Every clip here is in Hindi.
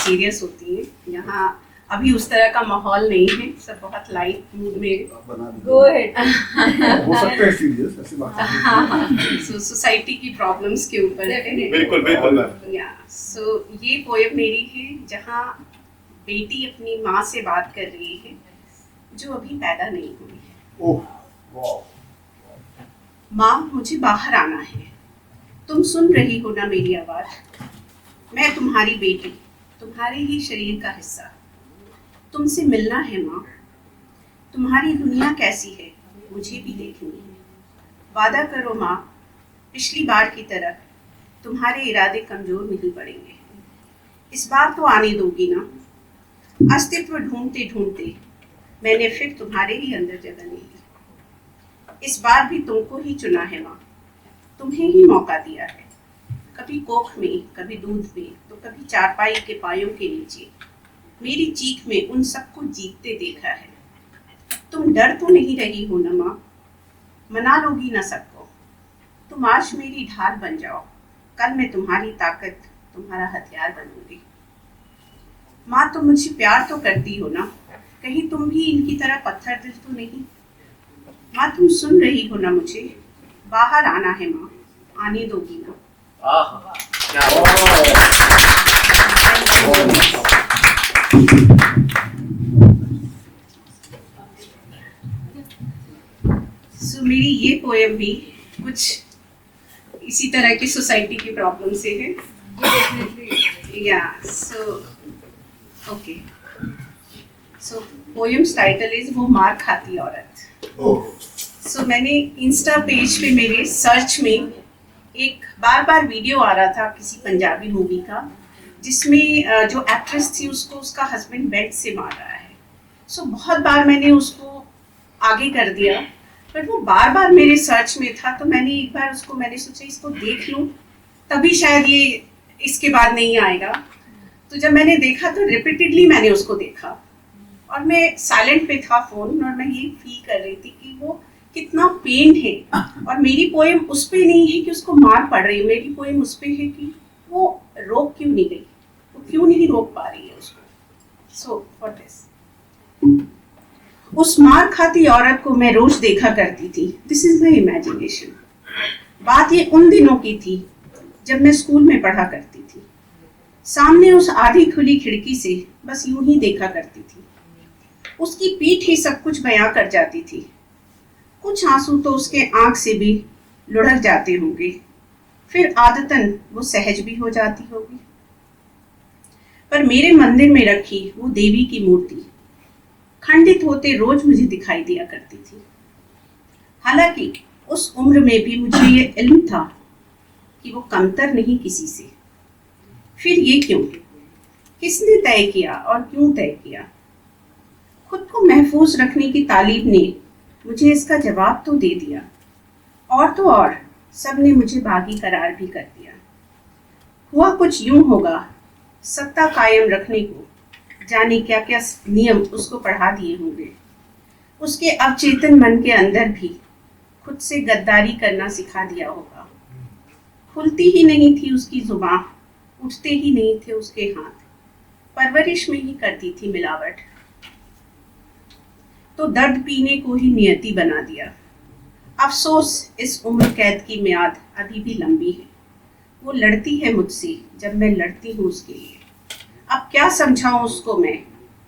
सीरियस होती हैं। यहाँ अभी उस तरह का माहौल नहीं है, सब बहुत लाइट मूड में। Go ahead. हो सकता है सीरियस, ऐसी बात नहीं। हाँ, सो सोसाइटी की प्रॉब्लम्स के ऊपर है। बिल्कुल बिल्कुल। या सो ये पोएम मेरी है जहाँ बेटी अपनी माँ से बात कर रही है जो अभी पैदा नहीं हुई है। ओह वाह। माँ, मुझे बाहर आना है, तुम सुन रही हो ना मेरी आवाज़? मैं तुम्हारी बेटी, तुम्हारे ही शरीर का हिस्सा, तुमसे मिलना है माँ। तुम्हारी दुनिया कैसी है मुझे भी देखनी है। वादा करो माँ, पिछली बार की तरह तुम्हारे इरादे कमज़ोर नहीं पड़ेंगे। इस बार तो आने दोगी ना? अस्तित्व ढूंढते ढूंढते मैंने फिर तुम्हारे ही अंदर जगह ली। इस बार भी तुमको ही चुना है माँ, तुम्हें ही मौका दिया है। कभी कोख में, कभी दूध में, तो कभी चारपाई के पायों के नीचे मेरी चीख में उन सबको जीतते देखा है। तुम डर तो नहीं रही हो ना माँ? मना लोगी ना सबको? तुम आज मेरी ढाल बन जाओ, कल मैं तुम्हारी ताकत, तुम्हारा हथियार बनूंगी। माँ, तुम मुझे प्यार तो करती हो ना? कहीं तुम भी इनकी तरह पत्थर दिल तो नहीं? माँ, तुम सुन रही हो ना मुझे? बाहर आना है माँ, आने दोगी ना? सो मेरी ये पोएम भी कुछ इसी तरह की सोसाइटी की प्रॉब्लम से है। या so okay, so poems title is वो मार खाती औरत। सो मैंने इंस्टा पेज पे मेरे सर्च में एक बार वीडियो आ रहा था किसी पंजाबी मूवी का, जिसमें जो एक्ट्रेस थी उसको उसका हस्बैंड बेड से मार रहा है। सो बहुत बार मैंने उसको आगे कर दिया, बट वो बार मेरे सर्च में था, तो मैंने एक बार उसको मैंने सोचा इसको देख लूँ, तभी शायद ये इसके बाद नहीं आएगा। तो जब मैंने देखा तो रिपीटेडली मैंने उसको देखा और मैं साइलेंट पे था फ़ोन, और मैं ये फील कर रही थी कि वो कितना पेन है। और मेरी पोएम उस पे नहीं है कि उसको मार पड़ रही है, मेरी पोएम उस पे है कि वो रोक क्यों नहीं गई, वो क्यों नहीं रोक पा रही है उसको। सो फॉर दिस, उस मार खाती औरत को मैं रोज देखा करती थी। This is my imagination. बात ये उन दिनों की थी जब मैं स्कूल में पढ़ा करती थी। सामने उस आधी खुली खिड़की से बस यूं ही देखा करती थी। उसकी पीठ ही सब कुछ बयां कर जाती थी। कुछ आंसू तो उसके आंख से भी लुढ़क जाते होंगे, फिर आदतन वो सहज भी हो जाती होगी। पर मेरे मंदिर में रखी वो देवी की मूर्ति खंडित होते रोज मुझे दिखाई दिया करती थी। हालांकि उस उम्र में भी मुझे ये इल्म था कि वो कमतर नहीं किसी से। फिर ये क्यों, किसने तय किया और क्यों तय किया? खुद को महफूज रखने की तालीम ने मुझे इसका जवाब तो दे दिया, और तो और सब ने मुझे बागी करार भी कर दिया। हुआ कुछ यूं होगा, सत्ता कायम रखने को जाने क्या क्या नियम उसको पढ़ा दिए होंगे। उसके अवचेतन मन के अंदर भी खुद से गद्दारी करना सिखा दिया होगा। खुलती ही नहीं थी उसकी जुबान, उठते ही नहीं थे उसके हाथ, परवरिश में ही करती थी मिलावट। तो दर्द पीने को ही नियति बना दिया। अफसोस इस उम्र कैद की मियाद अभी भी लंबी है। वो लड़ती है मुझसे जब मैं लड़ती हूँ उसके लिए। अब क्या समझाऊं उसको मैं,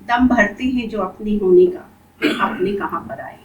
दम भरते हैं जो अपने होने का, अपने कहाँ पर आए।